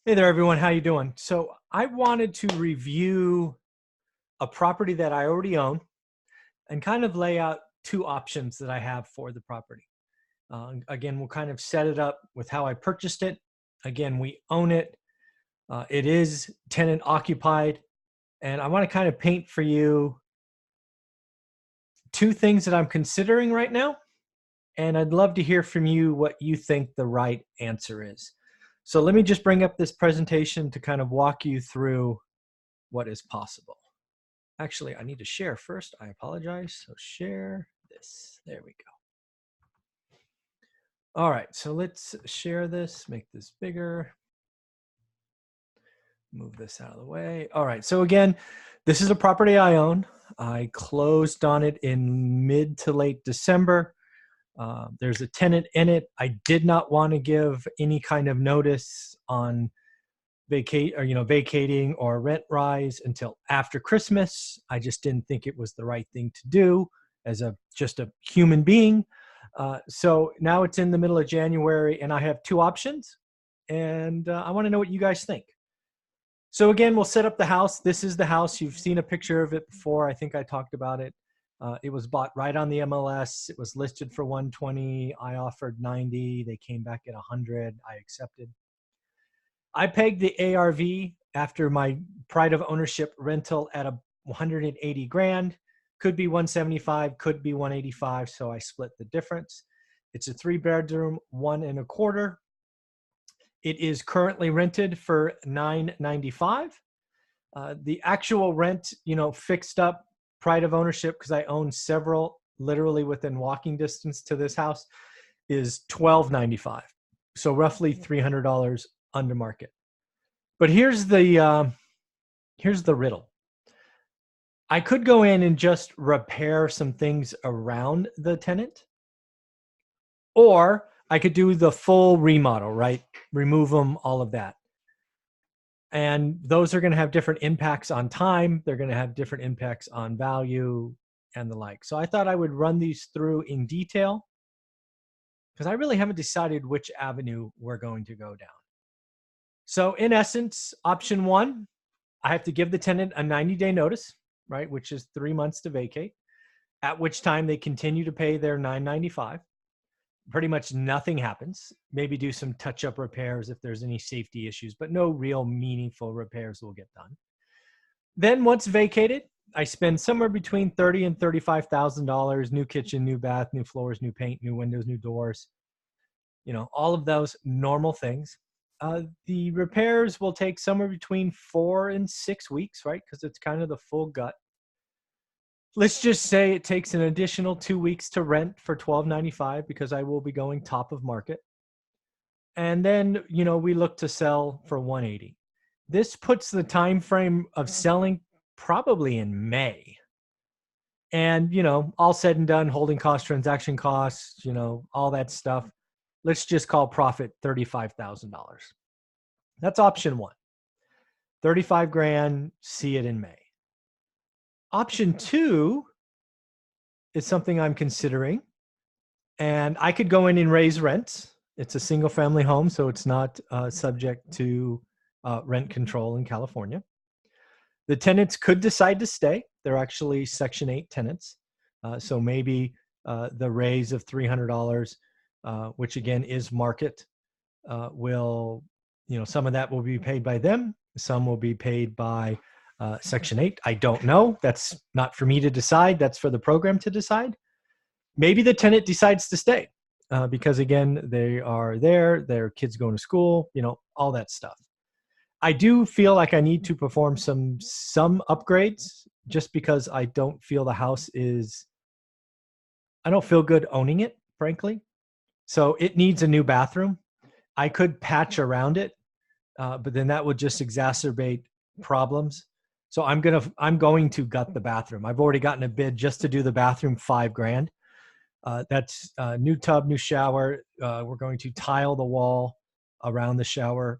Hey there, everyone. How you doing? So I wanted to review a property that I already own and kind of lay out two options that I have for the property. Again, we'll kind of set it up with how I purchased it. Again, we own it. It is tenant occupied. And I want to kind of paint for you two things that I'm considering right now. And I'd love to hear from you what you think the right answer is. So let me just bring up this presentation to kind of walk you through what is possible. Actually, I need to share first. I apologize. So share this. There we go. All right, so let's share this, make this bigger. Move this out of the way. All right, so again, this is a property I own. I closed on it in mid to late December. There's a tenant in it. I did not want to give any kind of notice on vacating or rent rise until after Christmas. I just didn't think it was the right thing to do as just a human being. So now it's in the middle of January and I have two options, and I want to know what you guys think. So again, we'll set up the house. This is the house. You've seen a picture of it before. I think I talked about it. It was bought right on the MLS. It was listed for 120. I offered 90. They came back at 100. I accepted. I pegged the ARV after my pride of ownership rental at 180 grand. Could be 175, could be 185. So I split the difference. It's a 3-bedroom, 1 1/4. It is currently rented for $995. The actual rent, fixed up pride of ownership, because I own several literally within walking distance to this house, is $1,295. So roughly $300 under market. But here's the riddle. I could go in and just repair some things around the tenant, or I could do the full remodel, right? Remove them, all of that. And those are going to have different impacts on time. They're going to have different impacts on value and the like. So I thought I would run these through in detail because I really haven't decided which avenue we're going to go down. So in essence, option one, I have to give the tenant a 90-day notice, right? Which is 3 months to vacate, at which time they continue to pay their $995. Pretty much nothing happens. Maybe do some touch-up repairs if there's any safety issues, but no real meaningful repairs will get done. Then once vacated, I spend somewhere between $30,000 and $35,000, new kitchen, new bath, new floors, new paint, new windows, new doors, all of those normal things. The repairs will take somewhere between 4 and 6 weeks, right? Because it's kind of the full gut. Let's just say it takes an additional 2 weeks to rent for $1,295 because I will be going top of market. And then, we look to sell for $180. This puts the time frame of selling probably in May. And, all said and done, holding costs, transaction costs, all that stuff. Let's just call profit $35,000. That's option one. 35 grand, see it in May. Option two is something I'm considering, and I could go in and raise rents. It's a single family home, so it's not subject to rent control in California. The tenants could decide to stay. They're actually Section 8 tenants. So maybe the raise of $300, which again is market, will, some of that will be paid by them. Some will be paid by Section 8. I don't know. That's not for me to decide. That's for the program to decide. Maybe the tenant decides to stay because, again, they are there. Their kids going to school, all that stuff. I do feel like I need to perform some upgrades just because I don't feel the house I don't feel good owning it, frankly. So it needs a new bathroom. I could patch around it, but then that would just exacerbate problems. So I'm going to gut the bathroom. I've already gotten a bid just to do the bathroom, $5 grand. That's new tub, new shower. We're going to tile the wall around the shower,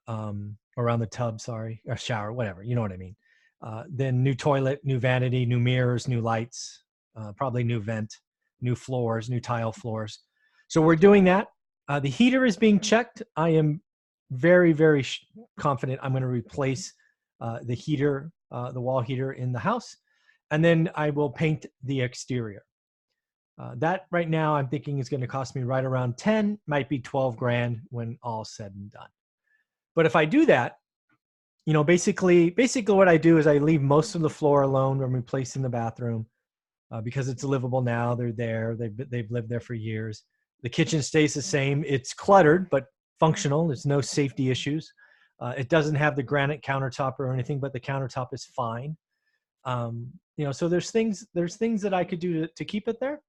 around the tub, sorry, or shower, whatever, you know what I mean. Then new toilet, new vanity, new mirrors, new lights, probably new vent, new floors, new tile floors. So we're doing that. The heater is being checked. I am very, very confident I'm going to replace the heater, the wall heater in the house. And then I will paint the exterior. That right now I'm thinking is going to cost me right around 10, might be 12 grand when all's said and done. But if I do that, you know, basically what I do is I leave most of the floor alone when replacing the bathroom because it's livable now. They're there. They've lived there for years. The kitchen stays the same. It's cluttered, but functional. There's no safety issues. It doesn't have the granite countertop or anything, but the countertop is fine. You know, so there's things that I could do to keep it there.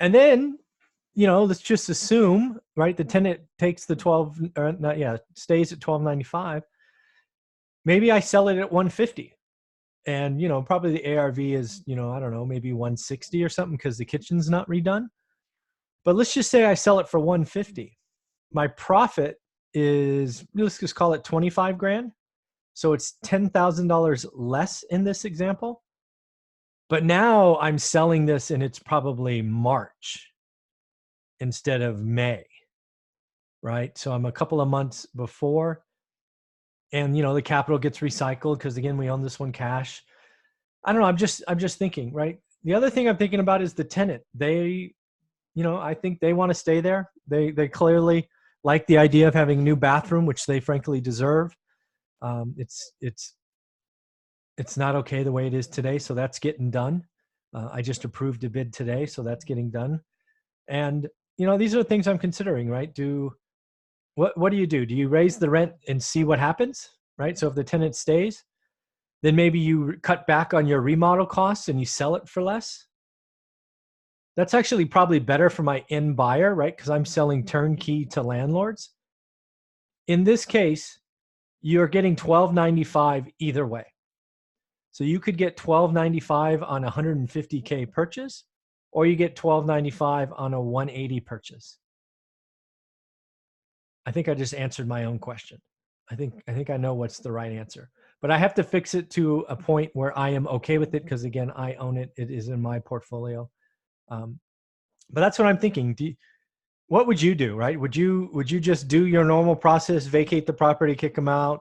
And then, you know, let's just assume, right, the tenant takes the 12, or not, yeah, stays at $12.95. Maybe I sell it at $150. And, you know, probably the ARV is, you know, I don't know, maybe 160 or something because the kitchen's not redone. But let's just say I sell it for 150. My profit is, let's just call it 25 grand. So it's $10,000 less in this example. But now I'm selling this and it's probably March instead of May, right? So I'm a couple of months before, and you know, the capital gets recycled because again, we own this one cash. I don't know. I'm just thinking, right? The other thing I'm thinking about is the tenant. They, you know, I think they want to stay there. They clearly like the idea of having a new bathroom, which they frankly deserve. It's not okay the way it is today, so that's getting done. I just approved a bid today, so that's getting done. And you know, these are the things I'm considering, right? What do you do? Do you raise the rent and see what happens, right? So if the tenant stays, then maybe you cut back on your remodel costs and you sell it for less. That's actually probably better for my end buyer, right? Because I'm selling turnkey to landlords. In this case, you're getting $12.95 either way. So you could get $12.95 on a $150K purchase, or you get $12.95 on a $180 purchase. I think I just answered my own question. I think I know what's the right answer, but I have to fix it to a point where I am okay with it because again, I own it. It is in my portfolio. But that's what I'm thinking. What would you do, right? Would you just do your normal process, vacate the property, kick them out,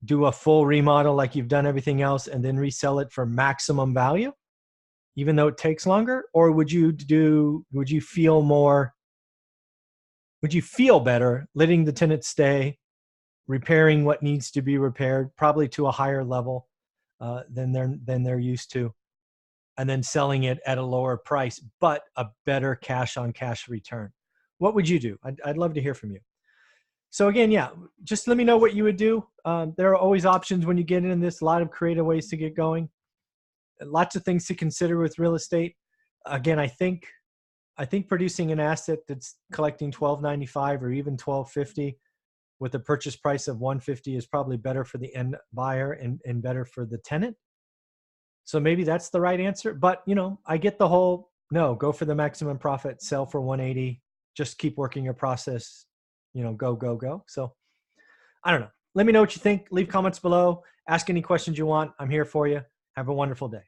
do a full remodel like you've done everything else, and then resell it for maximum value, even though it takes longer? Or would you feel better letting the tenant stay, repairing what needs to be repaired, probably to a higher level than they're used to, and then selling it at a lower price, but a better cash on cash return? What would you do? I'd love to hear from you. So again, yeah, just let me know what you would do. There are always options when you get in this, a lot of creative ways to get going. Lots of things to consider with real estate. Again, I think producing an asset that's collecting $12.95 or even $12.50 with a purchase price of $150 is probably better for the end buyer and better for the tenant. So maybe that's the right answer. But you know, I get the whole, no, go for the maximum profit, sell for 180, just keep working your process, you know, go. So I don't know. Let me know what you think. Leave comments below. Ask any questions you want. I'm here for you. Have a wonderful day.